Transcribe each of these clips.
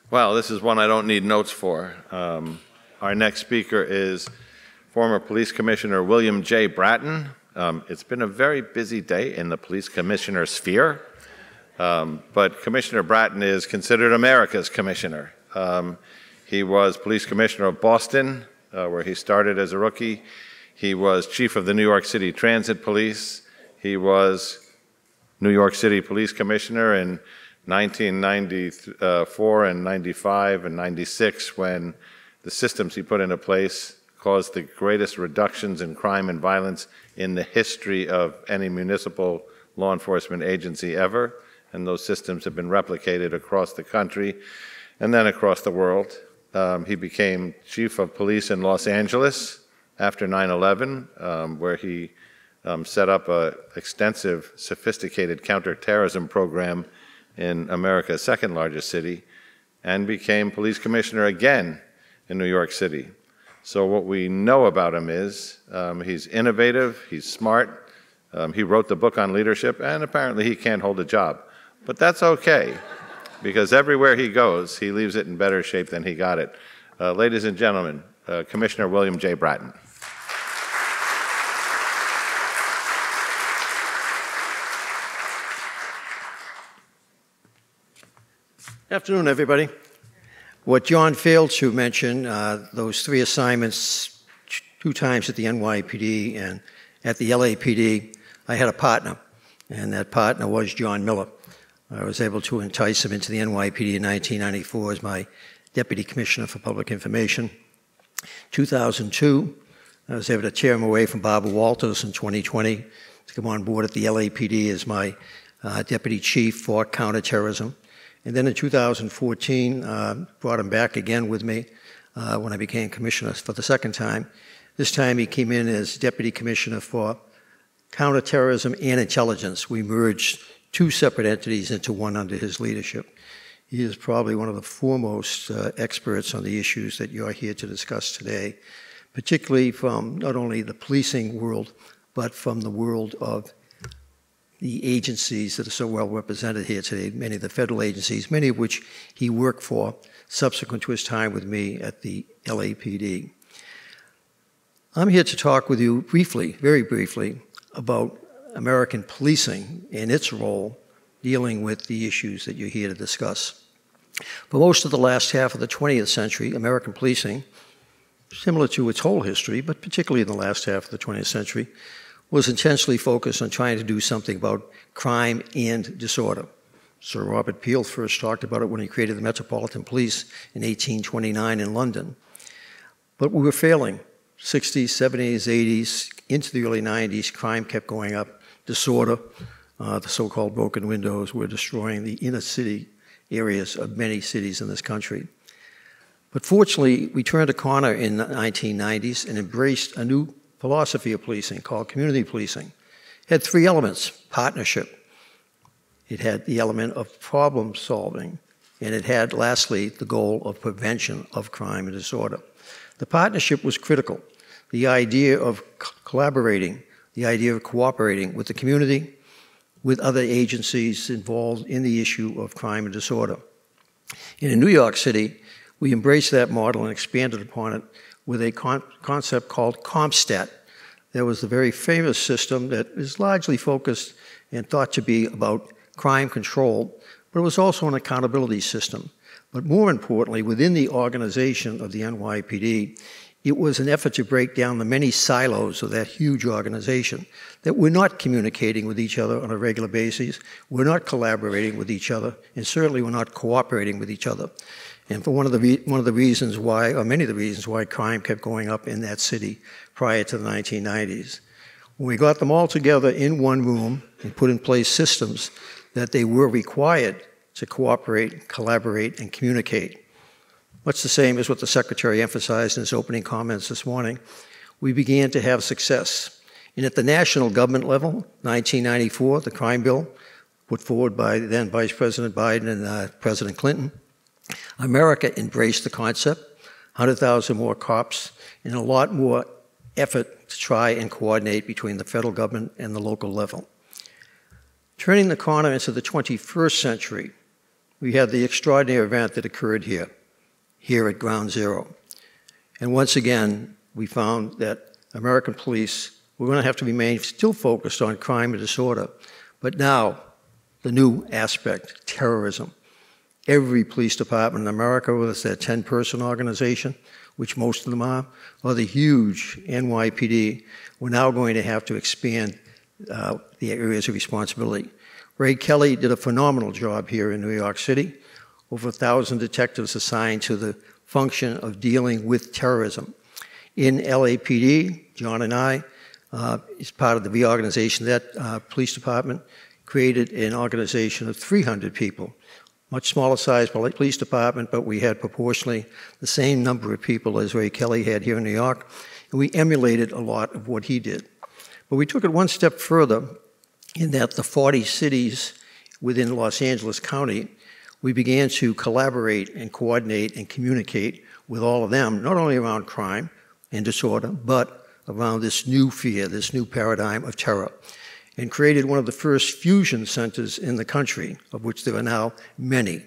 Well, this is one I don't need notes for. Our next speaker is former Police Commissioner William J. Bratton. It's been a very busy day in the police commissioner sphere, but Commissioner Bratton is considered America's commissioner. He was police commissioner of Boston, where he started as a rookie. He was chief of the New York City Transit Police. He was New York City Police Commissioner in 1994 and 95 and 96, when the systems he put into place caused the greatest reductions in crime and violence in the history of any municipal law enforcement agency ever. And those systems have been replicated across the country and then across the world. He became chief of police in Los Angeles after 9/11, where he set up an extensive, sophisticated counterterrorism program in America's second largest city, and became police commissioner again in New York City. So what we know about him is he's innovative, he's smart, he wrote the book on leadership, and apparently he can't hold a job. But that's okay, because everywhere he goes, he leaves it in better shape than he got it. Ladies and gentlemen, Commissioner William J. Bratton. Afternoon, everybody. What John failed to mention, those 3 assignments, 2 times at the NYPD and at the LAPD, I had a partner, and that partner was John Miller. I was able to entice him into the NYPD in 1994 as my Deputy Commissioner for Public Information. 2002, I was able to tear him away from Barbara Walters in 2020 to come on board at the LAPD as my Deputy Chief for Counterterrorism. And then in 2014, brought him back again with me when I became commissioner for the second time. This time he came in as Deputy Commissioner for Counterterrorism and Intelligence. We merged 2 separate entities into one under his leadership. He is probably one of the foremost experts on the issues that you're here to discuss today, particularly from not only the policing world, but from the world of the agencies that are so well represented here today, many of the federal agencies, many of which he worked for subsequent to his time with me at the LAPD. I'm here to talk with you briefly, very briefly, about American policing and its role dealing with the issues that you're here to discuss. For most of the last half of the 20th century, American policing, similar to its whole history, but particularly in the last half of the 20th century, was intensely focused on trying to do something about crime and disorder. Sir Robert Peel first talked about it when he created the Metropolitan Police in 1829 in London. But we were failing. 60s, 70s, 80s, into the early 90s, crime kept going up. Disorder, the so-called broken windows, were destroying the inner city areas of many cities in this country. But fortunately, we turned a corner in the 1990s and embraced a new philosophy of policing called community policing. It had 3 elements: partnership, it had the element of problem solving, and it had, lastly, the goal of prevention of crime and disorder. The partnership was critical. The idea of collaborating, the idea of cooperating with the community, with other agencies involved in the issue of crime and disorder. And in New York City, we embraced that model and expanded upon it with a concept called CompStat. There was the very famous system that is largely focused and thought to be about crime control, but it was also an accountability system. But more importantly, within the organization of the NYPD, it was an effort to break down the many silos of that huge organization, that we're not communicating with each other on a regular basis, we're not collaborating with each other, and certainly we're not cooperating with each other. And for one of the reasons why, or many of the reasons why crime kept going up in that city prior to the 1990s. When we got them all together in one room and put in place systems that they were required to cooperate, collaborate, and communicate, much the same as what the Secretary emphasized in his opening comments this morning, we began to have success. And at the national government level, 1994, the crime bill, put forward by then Vice President Biden and President Clinton, America embraced the concept, 100,000 more cops, and a lot more effort to try and coordinate between the federal government and the local level. Turning the corner into the 21st century, we had the extraordinary event that occurred here at Ground Zero. And once again, we found that American police were going to have to remain still focused on crime and disorder. But now, the new aspect, terrorism. Every police department in America, whether it's their 10-person organization, which most of them are, or the huge NYPD, we're now going to have to expand the areas of responsibility. Ray Kelly did a phenomenal job here in New York City. Over 1,000 detectives assigned to the function of dealing with terrorism. In LAPD, John and I, as part of the reorganization of that police department, created an organization of 300 people. Much smaller size police department, but we had proportionally the same number of people as Ray Kelly had here in New York, and we emulated a lot of what he did. But we took it one step further in that the 40 cities within Los Angeles County, we began to collaborate and coordinate and communicate with all of them, not only around crime and disorder, but around this new fear, this new paradigm of terror, and created one of the first fusion centers in the country, of which there are now many.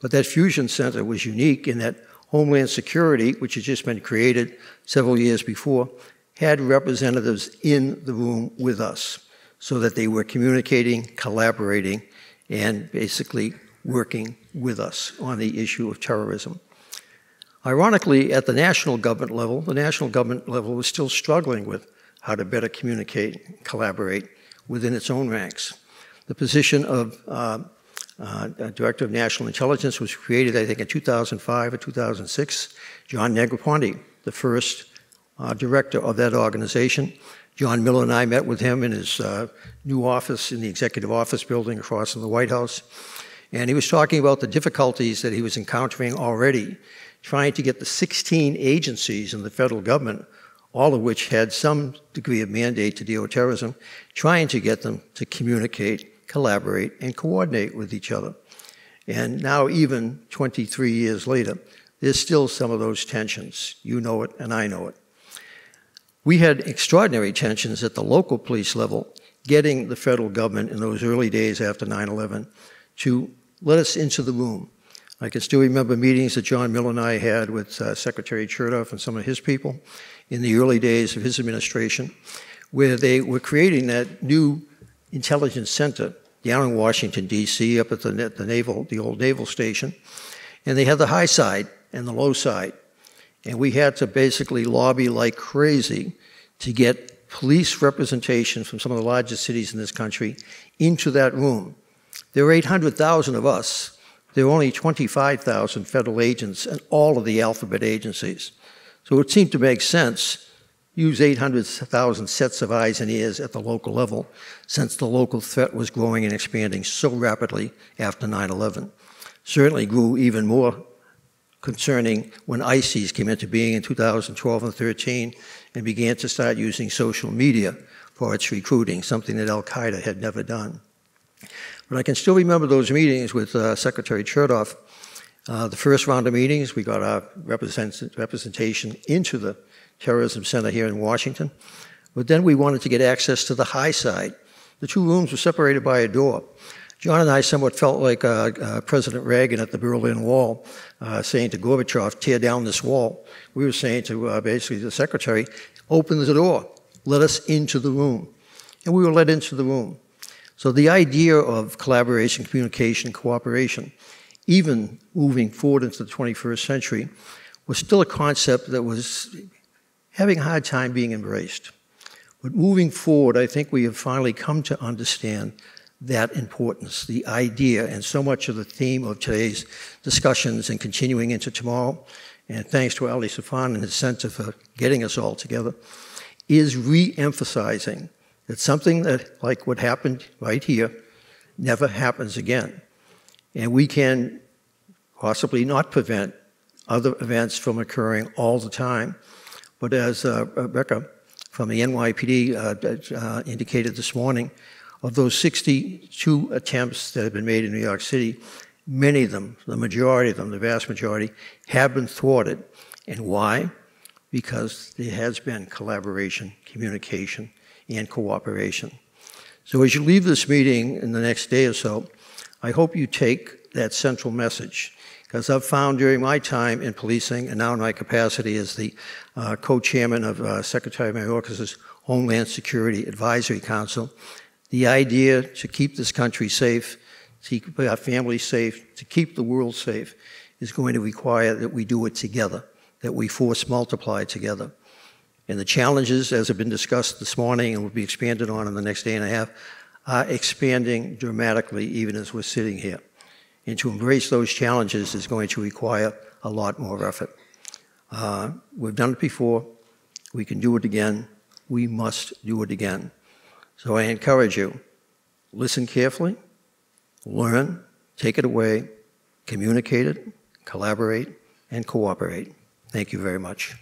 But that fusion center was unique in that Homeland Security, which had just been created several years before, had representatives in the room with us so that they were communicating, collaborating, and basically working with us on the issue of terrorism. Ironically, at the national government level was still struggling with how to better communicate and collaborate within its own ranks. The position of Director of National Intelligence was created, I think, in 2005 or 2006. John Negroponte, the first director of that organization. John Miller and I met with him in his new office in the Executive Office Building across from the White House. And he was talking about the difficulties that he was encountering already, trying to get the 16 agencies in the federal government, all of which had some degree of mandate to deal with terrorism, trying to get them to communicate, collaborate, and coordinate with each other. And now, even 23 years later, there's still some of those tensions. You know it, and I know it. We had extraordinary tensions at the local police level, getting the federal government in those early days after 9/11 to let us into the room. I can still remember meetings that John Miller and I had with Secretary Chertoff and some of his people in the early days of his administration, where they were creating that new intelligence center down in Washington, D.C., up at the old naval station. And they had the high side and the low side. And we had to basically lobby like crazy to get police representation from some of the largest cities in this country into that room. There were 800,000 of us. There were only 25,000 federal agents and all of the alphabet agencies. So it seemed to make sense, use 800,000 sets of eyes and ears at the local level, since the local threat was growing and expanding so rapidly after 9/11. Certainly grew even more concerning when ISIS came into being in 2012 and 13 and began to start using social media for its recruiting, something that Al-Qaeda had never done. But I can still remember those meetings with Secretary Chertoff. The first round of meetings, we got our representation into the Terrorism Center here in Washington. But then we wanted to get access to the high side. The two rooms were separated by a door. John and I somewhat felt like President Reagan at the Berlin Wall, saying to Gorbachev, tear down this wall. We were saying to basically the secretary, open the door, let us into the room. And we were let into the room. So the idea of collaboration, communication, cooperation, even moving forward into the 21st century, was still a concept that was having a hard time being embraced. But moving forward, I think we have finally come to understand that importance, the idea, and so much of the theme of today's discussions and continuing into tomorrow, and thanks to Ali Safan and his center for getting us all together, is re-emphasizing that something that, like what happened right here, never happens again. And we can possibly not prevent other events from occurring all the time. But as Rebecca from the NYPD indicated this morning, of those 62 attempts that have been made in New York City, many of them, the majority of them, the vast majority, have been thwarted. And why? Because there has been collaboration, communication, and cooperation. So as you leave this meeting in the next day or so, I hope you take that central message, because I've found during my time in policing, and now in my capacity as the co-chairman of Secretary Mayorkas's Homeland Security Advisory Council, the idea to keep this country safe, to keep our families safe, to keep the world safe, is going to require that we do it together, that we force multiply together. And the challenges, as have been discussed this morning and will be expanded on in the next day and a half, are expanding dramatically even as we're sitting here. And to embrace those challenges is going to require a lot more effort. We've done it before. We can do it again. We must do it again. So I encourage you, listen carefully, learn, take it away, communicate it, collaborate, and cooperate. Thank you very much.